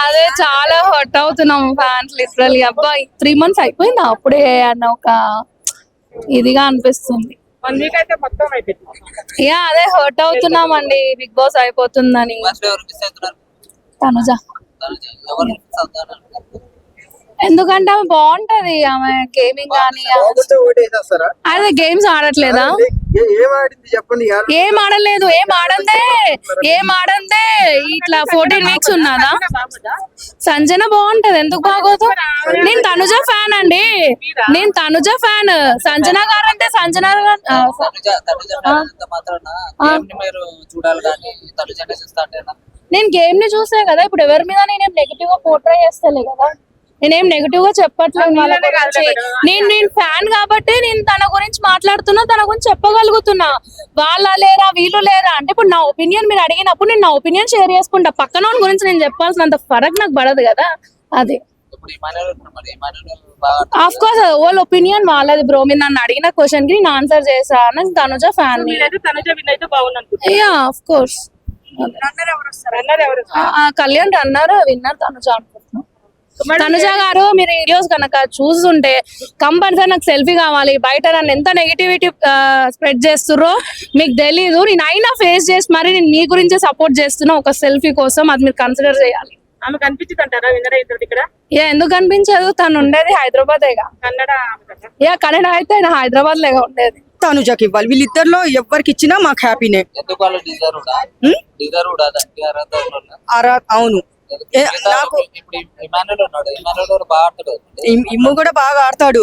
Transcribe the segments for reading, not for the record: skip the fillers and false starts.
అదే చాలా హర్ట్ అవుతున్నాం ఫ్యాన్స్ లిటరల్లీ. అబ్బాయి 3 months అయిపోయిందా అప్పుడే అన్న ఒక ఇదిగా అనిపిస్తుంది. 1 week అయితే మొత్తం అయిపోయింది. యా అదే హర్ట్ అవుతున్నామండి బిగ్ బాస్ అయిపోతుందని. తనుజ ఎందుకంటే ఆమె బాగుంటది, ఆమె గేమింగ్ కానీ అదే గేమ్స్ ఆడట్లేదా? ఏం ఆడలేదు, ఏం ఆడందే ఇట్లా 14 weeks ఉన్నదా? సంజన బాగుంటది, ఎందుకు బాగోదు? నేను తనుజ ఫ్యాన్ అండి, నేను తనుజ ఫ్యాన్. సంజన గారు అంటే సంజన గారు నేను గేమ్ ని చూసే కదా. ఇప్పుడు ఎవరి మీద నేనేం నెగిటివ్ గా పోర్ట్రే చేస్తలే కదా, నేనేం నెగిటివ్ గా చెప్పట్లేదు వాళ్ళ గురించి. నేను ఫ్యాన్ కాబట్టి నేను తన గురించి మాట్లాడుతున్నా, తన గురించి చెప్పగలుగుతున్నా. వాళ్ళ లేరా వీళ్ళు లేరా అంటే ఇప్పుడు నా ఒపీనియన్ మీరు అడిగినప్పుడు నేను నా ఒపీనియన్ షేర్ చేసుకుంటా. పక్కన గురించి నేను చెప్పాల్సినంత ఫరక్ నాకు పడదు కదా. అది ఆఫ్ కోర్స్ వాళ్ళ ఒపీనియన్ వాళ్ళది బ్రో. మీరు నన్ను అడిగిన క్వశ్చన్ కి నేను ఆన్సర్ చేసా. నాకు Tanuja fan. Yeah of course Kalyan runner, winner Tanuja అనుకుంటున్నా. తనుజ గారు మీరు వీడియోస్ కనుక చూస్తుంటే కంపల్సరీ నాకు సెల్ఫీ కావాలి. బయట నన్ను ఎంత నెగిటివిటీ స్ప్రెడ్ చేస్తుర్రో మీకు తెలీదు. నేను అయినా ఫేస్ చేసి మరి నేను మీ గురించే సపోర్ట్ చేస్తున్నా ఒక సెల్ఫీ కోసం. అది మీరు కన్సిడర్ చేయాలి. ఆమె కనిపించింది అంటారా విన్నర్ అవుతుంది ఇక్కడ? ఎందుకు కనిపించదు? తను ఉండేది హైదరాబాదేగా. కన్నడ అయితే ఆయన హైదరాబాద్ లేగా ఉండేది. తనుజకి ఇవ్వాలి. వీళ్ళిద్దరిలో ఎవరికి ఇచ్చినా మాకు హ్యాపీనే. అవును నాకు ఇమ్ము కూడా బాగా ఆడతాడు.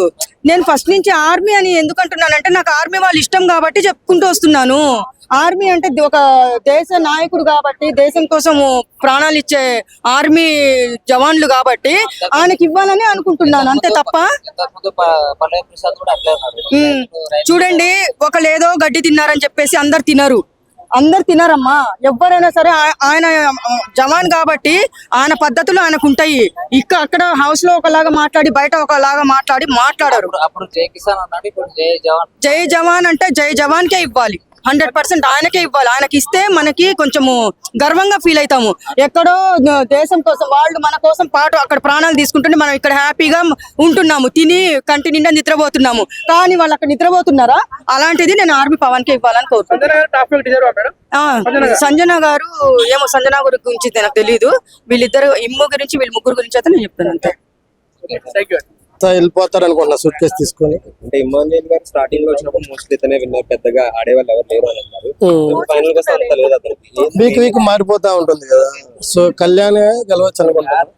నేను ఫస్ట్ నుంచి ఆర్మీ అని ఎందుకు అంటున్నానంటే నాకు ఆర్మీ వాళ్ళు ఇష్టం కాబట్టి చెప్పుకుంటూ వస్తున్నాను. ఆర్మీ అంటే ఒక దేశ నాయకుడు కాబట్టి, దేశం కోసం ప్రాణాలు ఇచ్చే ఆర్మీ జవాన్లు కాబట్టి ఆయనకి ఇవ్వాలని అనుకుంటున్నాను, అంతే తప్ప. చూడండి, ఒకళ్ళేదో గడ్డి తిన్నారని చెప్పేసి అందరు తినరమ్మా. ఎవరైనా సరే ఆయన జవాన్ కాబట్టి ఆయన పద్ధతులు ఆయనకు ఉంటాయి. అక్కడ హౌస్ లో ఒకలాగా మాట్లాడి బయట ఒకలాగా మాట్లాడారు. జై జవాన్ అంటే జై జవాన్ కే ఇవ్వాలి, 100% ఆయనకే ఇవ్వాలి. ఆయనకి ఇస్తే మనకి కొంచెము గర్వంగా ఫీల్ అవుతాము. ఎక్కడో దేశం కోసం వాళ్ళు మన కోసం పాటు అక్కడ ప్రాణాలు తీసుకుంటుంటే మనం ఇక్కడ హ్యాపీగా ఉంటున్నాము, తిని కంటి నిండా నిద్రపోతున్నాము. కానీ వాళ్ళు అక్కడ నిద్రపోతున్నారా? అలాంటిది నేను ఆర్మీ పవన్ కే ఇవ్వాలని కోరుకుంటున్నాను. సంజన గారు ఏమో, సంజన గారి గురించి నాకు తెలీదు. వీళ్ళిద్దరు ఇమ్ము గురించి, వీళ్ళ ముగ్గురు గురించి అయితే నేను చెప్తాను అంతే. వెళ్ళిపోతారు అనుకున్నా సూట్ కేసు తీసుకొని. అంటే ఇమాన్యుయల్ గారు స్టార్టింగ్ లో వచ్చినప్పుడు మోస్ట్లీ ఇతనే విన్నర్, పెద్దగా ఆడేవాళ్ళు ఎవరు లేరు అని అన్నారు. ఫైనల్ గా అంత లేదు అతనికి. వీక్ మారిపోతా ఉంటుంది కదా. సో కళ్యాణ్ గెలవచ్చు అనుకుంటారు.